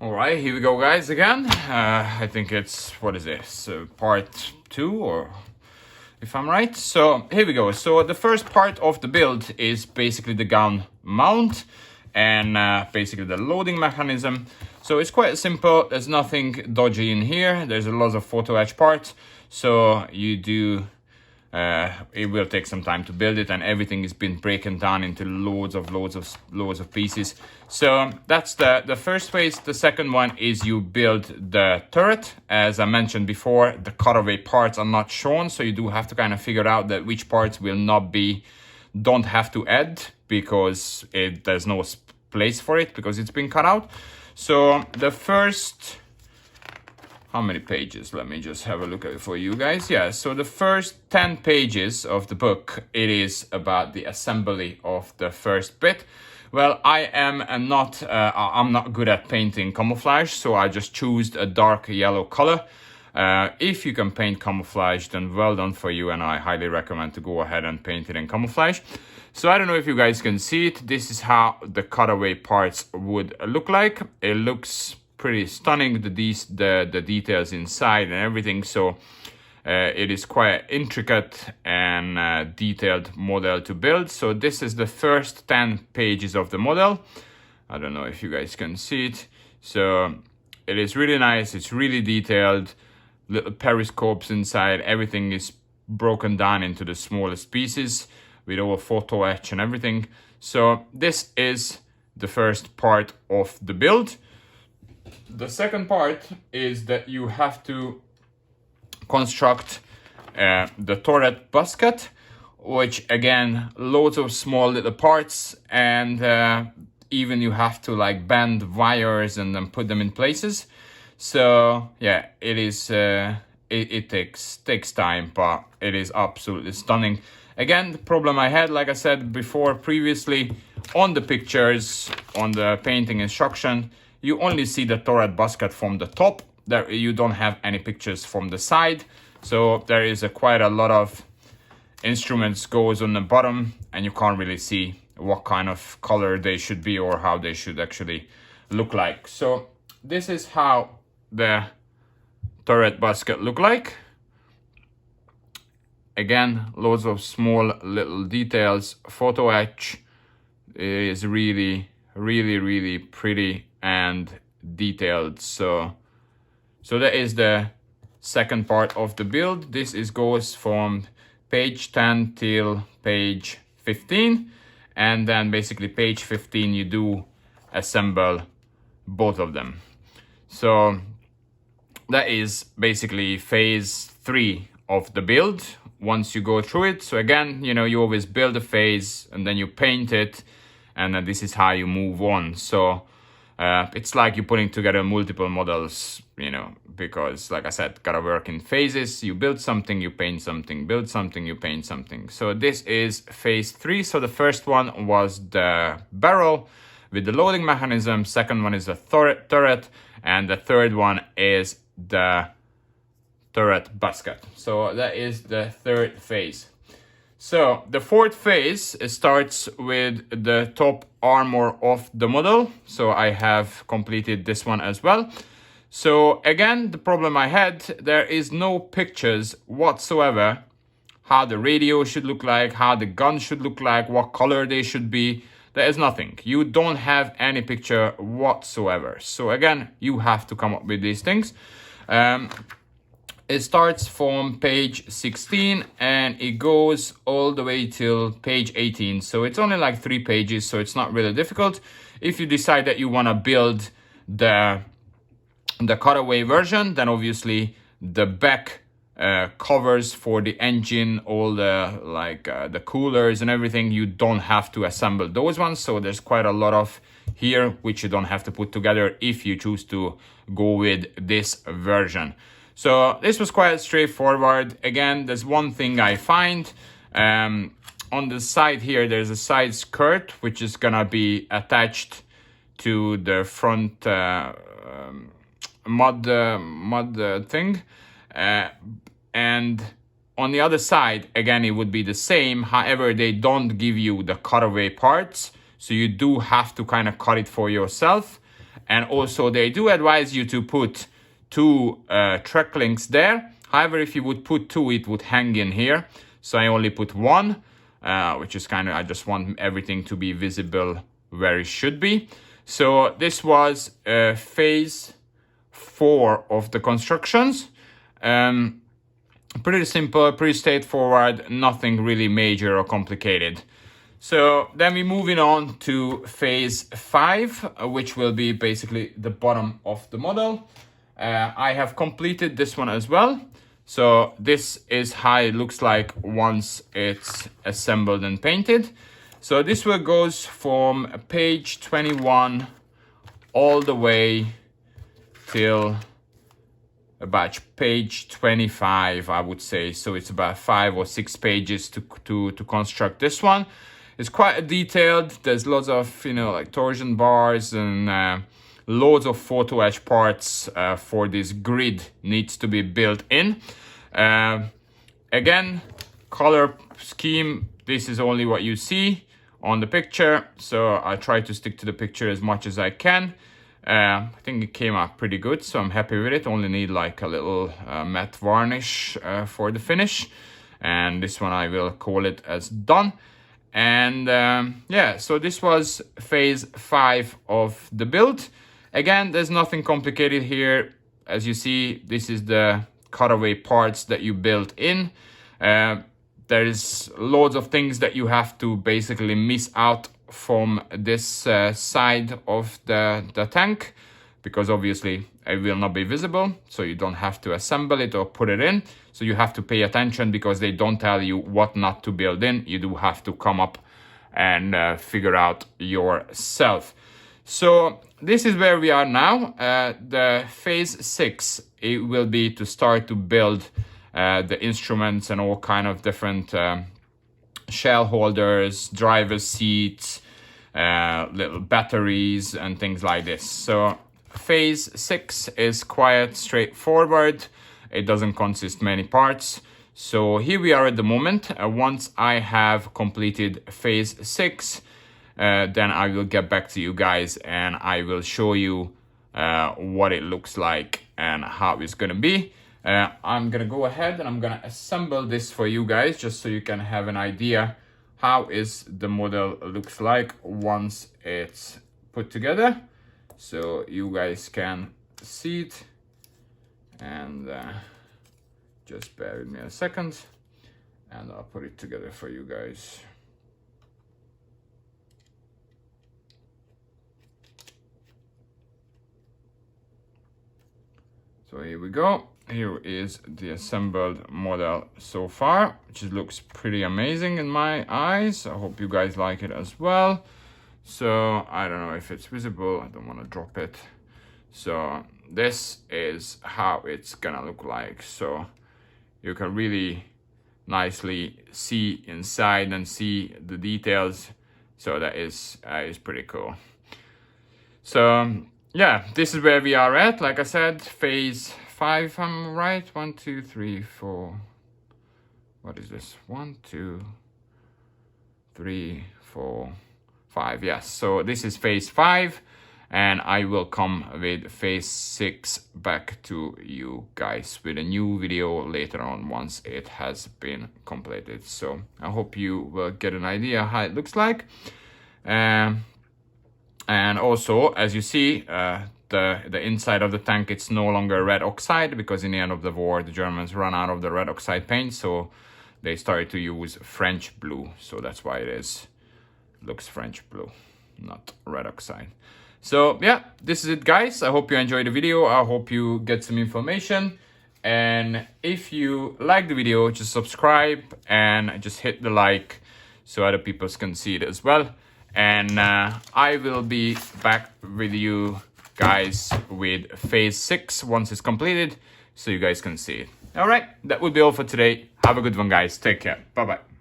Alright, here we go guys again. I think it's, what is this, part 2 or if I'm right. So here we go. So the first part of the build is basically the gun mount and basically the loading mechanism. So it's quite simple, there's nothing dodgy in here. There's a lot of photo etch parts. So you do, it will take some time to build it, and everything has been broken down into loads of pieces. So that's the first phase. The second one is you build the turret. As I mentioned before, the cutaway parts are not shown, so you do have to kind of figure out that which parts will not be, don't have to add, because there's no place for it because it's been cut out. So the first, how many pages? Let me just have a look at it for you guys. Yeah, so the first 10 pages of the book, it is about the assembly of the first bit. Well, I'm not good at painting camouflage, so I just chose a dark yellow color. If you can paint camouflage, then well done for you, and I highly recommend to go ahead and paint it in camouflage. So I don't know if you guys can see it. This is how the cutaway parts would look like. It looks pretty stunning, the details inside and everything. So it is quite intricate and detailed model to build. So this is the first 10 pages of the model. I don't know if you guys can see it. So it is really nice. It's really detailed. Little periscopes inside. Everything is broken down into the smallest pieces with all photo etch and everything. So this is the first part of the build. The second part is that you have to construct the turret basket, which again, loads of small little parts, and even you have to like bend wires and then put them in places. So yeah, it is it takes time, but it is absolutely stunning. Again, the problem I had, like I said before previously, on the pictures, on the painting instruction, you only see the turret basket from the top. There you don't have any pictures from the side. So there is quite a lot of instruments goes on the bottom, and you can't really see what kind of color they should be or how they should actually look like. So this is how the turret basket look like. Again, loads of small little details. Photo etch is really pretty and detailed. So that is the second part of the build. This goes from page 10 till page 15, and then basically page 15 you do assemble both of them. So that is basically phase 3 of the build. Once you go through it, so again, you know, you always build a phase and then you paint it, and this is how you move on. So it's like you're putting together multiple models, you know, because like I said, gotta work in phases. You build something, you paint something, build something, you paint something. So this is phase 3. So the first one was the barrel with the loading mechanism. Second one is the turret, and the third one is the turret basket. So that is the third phase. So the fourth phase starts with the top armor of the model. So I have completed this one as well. So again, the problem I had, there is no pictures whatsoever how the radio should look like, how the gun should look like, what color they should be. There is nothing. You don't have any picture whatsoever. So again, you have to come up with these things. It starts from page 16 and it goes all the way till page 18. So it's only like 3 pages, so it's not really difficult. If you decide that you want to build the cutaway version, then obviously the back covers for the engine, all the the coolers and everything, you don't have to assemble those ones. So there's quite a lot of here which you don't have to put together if you choose to go with this version. So this was quite straightforward. Again, there's one thing I find. On the side here, there's a side skirt, which is gonna be attached to the front mud thing. And on the other side, again, it would be the same. However, they don't give you the cutaway parts. So you do have to kind of cut it for yourself. And also they do advise you to put 2 track links there. However, if you would put 2, it would hang in here. So I only put 1, which is kind of, I just want everything to be visible where it should be. So this was phase 4 of the constructions. Pretty simple, pretty straightforward, nothing really major or complicated. So then we're moving on to phase 5, which will be basically the bottom of the model. I have completed this one as well. So this is how it looks like once it's assembled and painted. So this one goes from page 21 all the way till about page 25, I would say. So it's about 5 or 6 pages to construct this one. It's quite detailed. There's lots of, you know, like torsion bars and loads of photo etch parts for this grid needs to be built in. Again, color scheme, this is only what you see on the picture. So I try to stick to the picture as much as I can. I think it came out pretty good, so I'm happy with it. Only need like a little matte varnish for the finish. And this one I will call it as done. And yeah, so this was phase 5 of the build. Again, there's nothing complicated here. As you see, this is the cutaway parts that you built in. There's loads of things that you have to basically miss out from this side of the tank, because obviously it will not be visible, so you don't have to assemble it or put it in. So you have to pay attention, because they don't tell you what not to build in. You do have to come up and figure out yourself. So this is where we are now. The phase 6, it will be to start to build the instruments and all kind of different shell holders, driver seats, little batteries and things like this. So phase 6 is quite straightforward. It doesn't consist many parts. So here we are at the moment. Once I have completed phase 6, then I will get back to you guys and I will show you what it looks like and how it's gonna be. I'm gonna go ahead and I'm gonna assemble this for you guys, just so you can have an idea how is the model looks like once it's put together, so you guys can see it. And just bear with me a second and I'll put it together for you guys. So here we go. Here is the assembled model so far, which looks pretty amazing in my eyes. I hope you guys like it as well. So I don't know if it's visible. I don't want to drop it. So this is how it's gonna look like. So you can really nicely see inside and see the details. So that is pretty cool. So yeah, this is where we are at. Like I said, phase 5, I'm right. 1, 2, 3, 4. What is this? 1, 2, 3, 4, 5. Yes, so this is phase 5, and I will come with phase 6 back to you guys with a new video later on once it has been completed. So I hope you will get an idea how it looks like. And also, as you see, the inside of the tank, it's no longer red oxide, because in the end of the war the Germans ran out of the red oxide paint, so they started to use French blue. So that's why it looks French blue, not red oxide. So yeah, this is it, guys. I hope you enjoyed the video. I hope you get some information, and if you like the video, just subscribe and just hit the like so other people can see it as well. And I will be back with you guys with phase 6 once it's completed, so you guys can see it. All right, that would be all for today. Have a good one, guys. Take care. Bye bye.